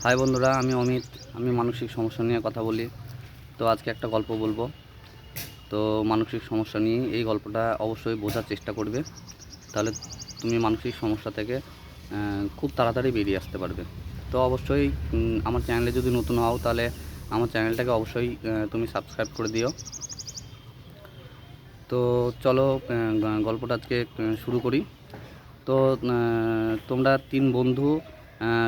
High বন্ধুরা, আমি অমিত। আমি মানসিক সমস্যা নিয়ে কথা বলি। তো আজকে একটা গল্প বলবো। তো মানসিক সমস্যা নিয়ে এই গল্পটা অবশ্যই বোঝার চেষ্টা করবে, তাহলে তুমি মানসিক সমস্যা থেকে খুব তাড়াতাড়ি বেরিয়ে আসতে পারবে। তো অবশ্যই আমার চ্যানেলে যদি নতুন হও তাহলে আমার চ্যানেলটাকে অবশ্যই তুমি সাবস্ক্রাইব করে দিও। তো চলো গল্পটা আজকে শুরু করি। তো তোমরা 3 বন্ধু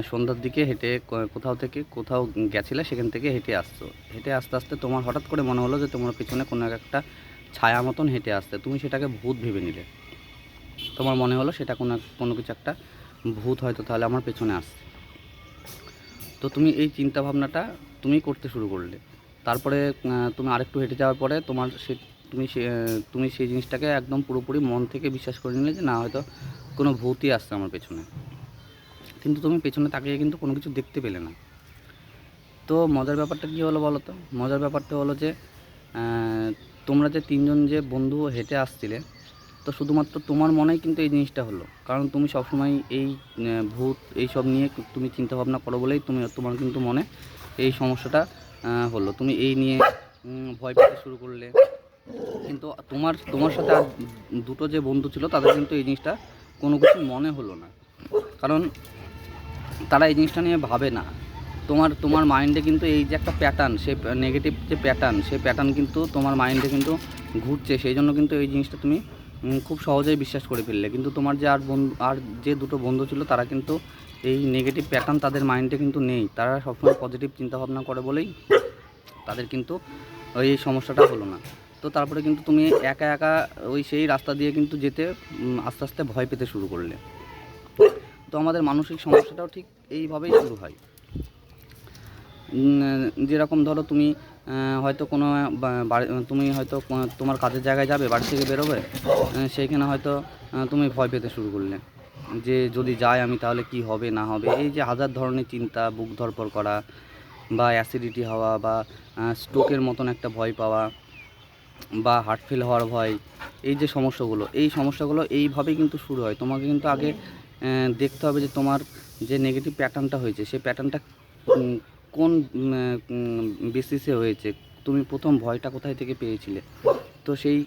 সন্ধ্যার দিকে হেঁটে কোথাও থেকে কোথাও গেছিলে, সেখান থেকে হেঁটে আসছো। হেঁটে আস্তে আস্তে তোমার হঠাৎ করে মনে হলো যে তোমার পিছনে কোনো একটা ছায়া মতন হেঁটে আসছে। তুমি সেটাকে ভূত ভেবে নিলে। তোমার মনে হলো সেটা কোনো কিছু একটা ভূত হয়তো তাহলে আমার পেছনে আসছে। তো তুমি এই চিন্তা ভাবনাটা তুমি করতে শুরু করলে। তারপরে তুমি আরেকটু হেঁটে যাওয়ার পরে তোমার সে তুমি সে তুমি সেই জিনিসটাকে একদম পুরোপুরি মন থেকে বিশ্বাস করে নিলে যে না, হয়তো কোনো ভূতই আসছে আমার পেছনে। কিন্তু তুমি পেছনে তাকিয়ে কিন্তু কোনো কিছু দেখতে পেলে না। তো মজার ব্যাপারটা কী হলো বলো তো? মজার ব্যাপারটা হলো যে তোমরা যে 3 জন যে বন্ধু হেঁটে আসছিলে, তো শুধুমাত্র তোমার মনেই কিন্তু এই জিনিসটা হলো। কারণ তুমি সবসময় এই ভূত এইসব নিয়ে তুমি চিন্তাভাবনা করো বলেই তোমার কিন্তু মনে এই সমস্যাটা হলো। তুমি এই নিয়ে ভয় পেতে শুরু করলে। কিন্তু তোমার তোমার সাথে আর দুটো যে বন্ধু ছিল তাদের কিন্তু এই জিনিসটা কোনো কিছু মনে হলো না। কারণ তারা এই জিনিসটা নিয়ে ভাবে না। তোমার তোমার মাইন্ডে কিন্তু এই যে একটা প্যাটার্ন, সে নেগেটিভ যে প্যাটার্ন, সেই প্যাটার্ন কিন্তু তোমার মাইন্ডে কিন্তু ঘুরছে। সেই জন্য কিন্তু এই জিনিসটা তুমি খুব সহজেই বিশ্বাস করে ফেললে। কিন্তু তোমার যে আর যে দুটো বন্ধু ছিল তারা কিন্তু এই নেগেটিভ প্যাটার্ন তাদের মাইন্ডে কিন্তু নেই। তারা সবসময় পজিটিভ চিন্তাভাবনা করে বলেই তাদের কিন্তু এই সমস্যাটা হলো না। তো তারপরে কিন্তু তুমি একা একা ওই সেই রাস্তা দিয়ে কিন্তু যেতে আস্তে আস্তে ভয় পেতে শুরু করলে। তো আমাদের মানসিক সমস্যাটাও ঠিক এইভাবেই শুরু হয়। যেরকম ধরো তুমি হয়তো কোনো তুমি হয়তো তোমার কাজের জায়গায় যাবে, বাড়ি থেকে বেরোবে, সেইখানে হয়তো তুমি ভয় পেতে শুরু করলে যে যদি যাই আমি তাহলে কি হবে না হবে। এই যে হাজার ধরনের চিন্তা, বুক ধড়ফড় করা বা অ্যাসিডিটি হওয়া বা স্ট্রোকের মতন একটা ভয় পাওয়া বা হার্ট ফেল হওয়ার ভয়, এই যে সমস্যাগুলো এইভাবেই কিন্তু শুরু হয়। তোমাকে কিন্তু আগে দেখতে হবে যে তোমার যে নেগেটিভ প্যাটার্নটা হয়েছে সেই প্যাটার্নটা কোন বেসিসে হয়েছে। তুমি প্রথম ভয়টা কোথায় থেকে পেয়েছিলে। তো সেই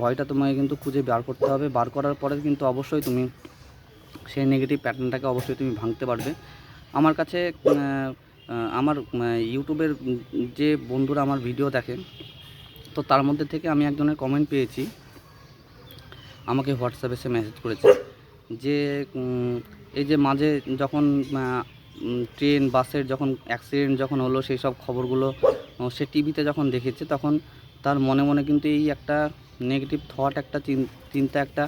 ভয়টা তোমাকে কিন্তু খুঁজে বার করতে হবে। বার করার পরে কিন্তু অবশ্যই তুমি সেই নেগেটিভ প্যাটার্নটাকে অবশ্যই তুমি ভাঙতে পারবে। আমার কাছে আমার ইউটিউবের যে বন্ধুরা আমার ভিডিও দেখে, তো তার মধ্যে থেকে আমি একজনের কমেন্ট পেয়েছি, আমাকে হোয়াটসঅ্যাপে সে মেসেজ করেছে যে এই যে মাঝে যখন ট্রেন বাসের যখন অ্যাক্সিডেন্ট যখন হলো, সেই সব খবরগুলো সে টিভিতে যখন দেখেছে, তখন তার মনে মনে কিন্তু এই একটা নেগেটিভ থট, একটা চিন্তা একটা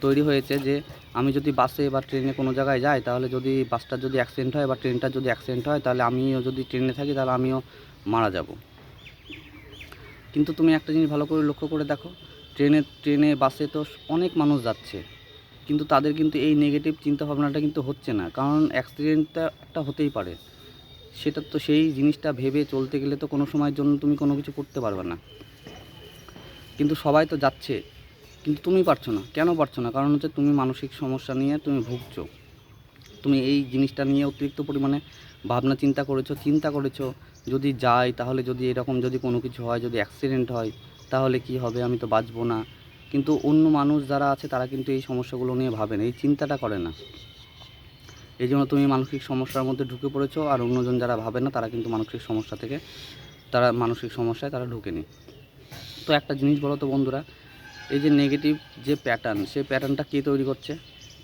তৈরি হয়েছে যে আমি যদি বাসে বা ট্রেনে কোনো জায়গায় যাই, তাহলে যদি বাসটার যদি অ্যাক্সিডেন্ট হয় বা ট্রেনটার যদি অ্যাক্সিডেন্ট হয়, তাহলে আমিও যদি ট্রেনে থাকি তাহলে আমিও মারা যাব। কিন্তু তুমি একটা জিনিস ভালো করে লক্ষ্য করে দেখো, ট্রেনে বাসে তো অনেক মানুষ যাচ্ছে, কিন্তু তাদের কিন্তু এই নেগেটিভ চিন্তাভাবনাটা কিন্তু হচ্ছে না। কারণ অ্যাক্সিডেন্টটা একটা হতেই পারে, সেটা তো সেই জিনিসটা ভেবে চলতে গেলে তো কোনো সময়ের জন্য তুমি কোনো কিছু করতে পারবে না। কিন্তু সবাই তো যাচ্ছে, কিন্তু তুমি পারছো না। কেন পারছো না? কারণ হচ্ছে তুমি মানসিক সমস্যা নিয়ে তুমি ভুগছো। তুমি এই জিনিসটা নিয়ে অতিরিক্ত পরিমাণে ভাবনা চিন্তা করেছো যদি যাই তাহলে যদি এরকম যদি কোনো কিছু হয়, যদি অ্যাক্সিডেন্ট হয় তাহলে কি হবে, আমি তো বাঁচবো না। কিন্তু অন্য মানুষ যারা আছে তারা কিন্তু এই সমস্যাগুলো নিয়ে ভাবে না, এই চিন্তাটা করে না। এই জন্য তুমি মানসিক সমস্যার মধ্যে ঢুকে পড়েছো। আর অন্যজন যারা ভাবে না তারা কিন্তু মানসিক সমস্যায় তারা ঢুকেনি। তো একটা জিনিস বলো তো বন্ধুরা, এই যে নেগেটিভ যে প্যাটার্ন, সেই প্যাটার্নটা কে তৈরি করছে?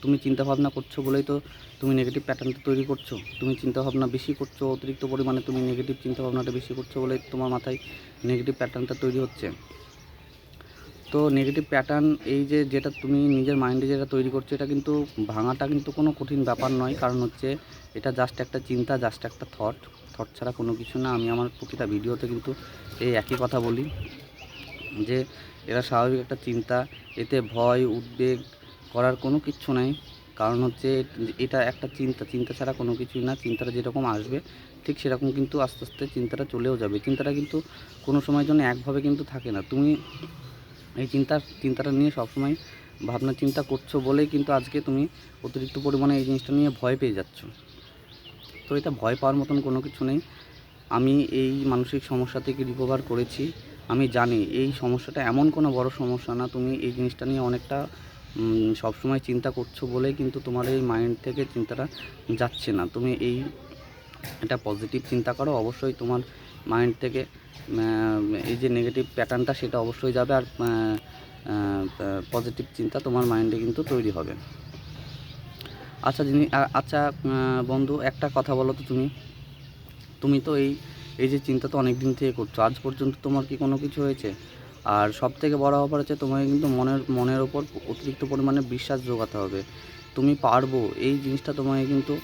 তুমি চিন্তাভাবনা করছো বলেই তো তুমি নেগেটিভ প্যাটার্নটা তৈরি করছো। তুমি চিন্তাভাবনা বেশি করছো, অতিরিক্ত পরিমাণে তুমি নেগেটিভ চিন্তাভাবনাটা বেশি করছো বলেই তোমার মাথায় নেগেটিভ প্যাটার্নটা তৈরি হচ্ছে। তো নেগেটিভ প্যাটার্ন এই যে যেটা তুমি নিজের মাইন্ডে যেটা তৈরি করছো, এটা কিন্তু ভাঙাটা কিন্তু কোনো কঠিন ব্যাপার নয়। কারণ হচ্ছে এটা জাস্ট একটা চিন্তা, জাস্ট একটা থট ছাড়া কোনো কিছু না। আমি আমার প্রতিটা ভিডিওতে কিন্তু এই একই কথা বলি যে এরা স্বাভাবিক একটা চিন্তা, এতে ভয় উদ্বেগ করার কোনো কিচ্ছু নাই। কারণ হচ্ছে এটা একটা চিন্তা ছাড়া কোনো কিছুই না। চিন্তাটা যেরকম আসবে ঠিক সেরকম কিন্তু আস্তে আস্তে চিন্তাটা চলেও যাবে। চিন্তাটা কিন্তু কোনো সময়ের জন্য একভাবে কিন্তু থাকে না। তুমি এই চিন্তাটা নিয়ে সবসময় ভাবনা চিন্তা করছো বলেই কিন্তু আজকে তুমি অতিরিক্ত পরিমাণে এই জিনিসটা নিয়ে ভয় পেয়ে যাচ্ছ। তো এটা ভয় পাওয়ার মতন কোনো কিছু নেই। আমি এই মানসিক সমস্যা থেকে রিকভার করেছি। আমি জানি এই সমস্যাটা এমন কোনো বড় সমস্যা না। তুমি এই জিনিসটা নিয়ে অনেকটা সবসময় চিন্তা করছো বলেই কিন্তু তোমার এই মাইন্ড থেকে চিন্তাটা যাচ্ছে না। তুমি এটা পজিটিভ চিন্তা করো, অবশ্যই তোমার মাইন্ড থেকে এই যে নেগেটিভ প্যাটার্নটা সেটা অবশ্যই যাবে, আর পজিটিভ চিন্তা তোমার মাইন্ডে কিন্তু তৈরি হবে। আচ্ছা বন্ধু, একটা কথা বলো তো, তুমি তো এই যে চিন্তা তো অনেক দিন থেকে করছো, আজ পর্যন্ত তোমার কি কোনো কিছু হয়েছে? আর সবথেকে বড় ব্যাপার হচ্ছে তোমাকে কিন্তু মনের ওপর অতিরিক্ত পরিমাণে বিশ্বাস জোগাতে হবে। তুমি পারবো, এই জিনিসটা তোমাকে কিন্তু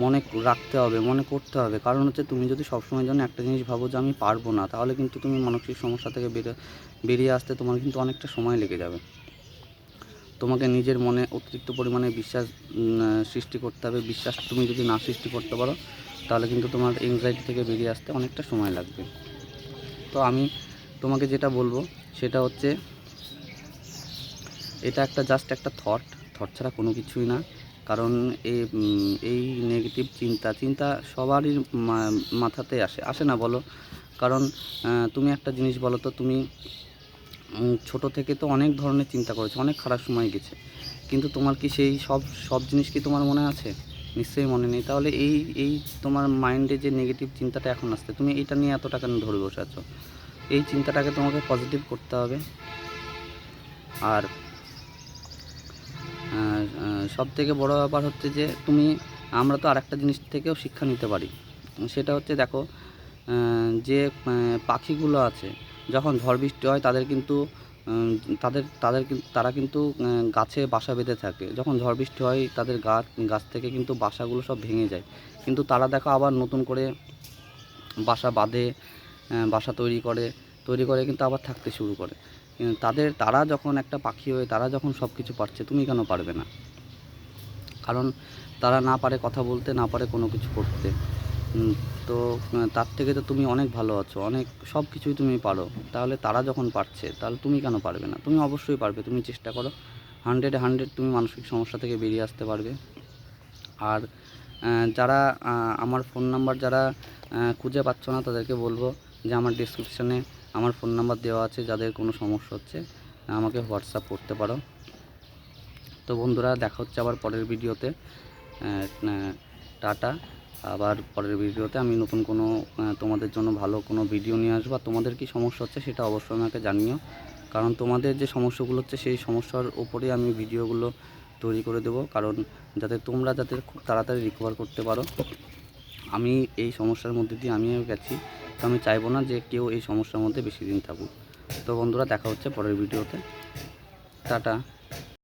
মনে রাখতে হবে, মনে করতে হবে। কারণ হচ্ছে তুমি যদি সবসময় জন্য একটা জিনিস ভাবো যে আমি পারবো না, তাহলে কিন্তু তুমি মানসিক সমস্যা থেকে বেরিয়ে আসতে তোমার কিন্তু অনেকটা সময় লেগে যাবে। তোমাকে নিজের মনে অতিরিক্ত পরিমাণে বিশ্বাস সৃষ্টি করতে হবে। বিশ্বাস তুমি যদি না সৃষ্টি করতে পারো, তাহলে কিন্তু তোমার এংজাইটি থেকে বেরিয়ে আসতে অনেকটা সময় লাগবে। তো আমি তোমাকে যেটা বলবো সেটা হচ্ছে, এটা জাস্ট একটা থট ছাড়া কোনো কিছুই না। কারণ এই নেগেটিভ চিন্তা সবারই মাথাতে আসে না বলো? কারণ তুমি একটা জিনিস বলো তো, তুমি ছোট থেকে তো অনেক ধরনের চিন্তা করেছো, অনেক খারাপ সময় গেছে, কিন্তু তোমার কি সেই সব জিনিস কি তোমার মনে আছে? নিশ্চয়ই মনে নেই। তাহলে এই তোমার মাইন্ডে যে নেগেটিভ চিন্তাটা এখন আসছে, তুমি এটা নিয়ে এত টাকা নিয়ে ধরে বসে আছো। এই চিন্তাটাকে তোমাকে পজিটিভ করতে হবে। আর সবথেকে বড় ব্যাপার হচ্ছে যে আমরা তো আরেকটা জিনিস থেকেও শিক্ষা নিতে পারি। সেটা হচ্ছে, দেখো, যে পাখিগুলো আছে, যখন ঝড় বৃষ্টি হয় তাদের কিন্তু তারা কিন্তু গাছে বাসা বেঁধে থাকে। যখন ঝড় বৃষ্টি হয় তাদের গাছ থেকে কিন্তু বাসাগুলো সব ভেঙে যায়, কিন্তু তারা দেখো আবার নতুন করে বাসা বাঁধে, বাসা তৈরি করে কিন্তু আবার থাকতে শুরু করে। তারা যখন একটা পাখি হয়ে তারা যখন সব কিছু পারছে, তুমি কেন পারবে না? কারণ তারা না পারে কথা বলতে, না পারে কোনো কিছু করতে। তো তার থেকে তো তুমি অনেক ভালো আছো, অনেক সব কিছুই তুমি পারো। তাহলে তারা যখন পারছে, তাহলে তুমি কেন পারবে না? তুমি অবশ্যই পারবে, তুমি চেষ্টা করো। 100 তুমি মানসিক সমস্যা থেকে বেরিয়ে আসতে পারবে। আর যারা আমার ফোন নাম্বার যারা খুঁজে পাচ্ছ না, তাদেরকে বলবো যে আমার ডেসক্রিপশানে আমার ফোন নাম্বার দেওয়া আছে। যাদের কোনো সমস্যা হচ্ছে আমাকে হোয়াটসঅ্যাপ করতে পারো। তো বন্ধুরা, দেখা হচ্ছে আবার পরের ভিডিওতে। টাটা। আবার পরের ভিডিওতে আমি নতুন কোনো তোমাদের জন্য ভালো কোনো ভিডিও নিয়ে আসবো। আর তোমাদের কী সমস্যা হচ্ছে সেটা অবশ্যই আমাকে জানিও, কারণ তোমাদের যে সমস্যাগুলো হচ্ছে সেই সমস্যার উপরেই আমি ভিডিওগুলো তৈরি করে দেবো, কারণ যাতে খুব তাড়াতাড়ি রিকভার করতে পারো। আমি এই সমস্যার মধ্যে দিয়ে আমিও গেছি, তো আমি চাইবো না যে কেউ এই সমস্যার মধ্যে বেশি দিন থাকুক। তো বন্ধুরা, দেখা হচ্ছে পরের ভিডিওতে। টাটা।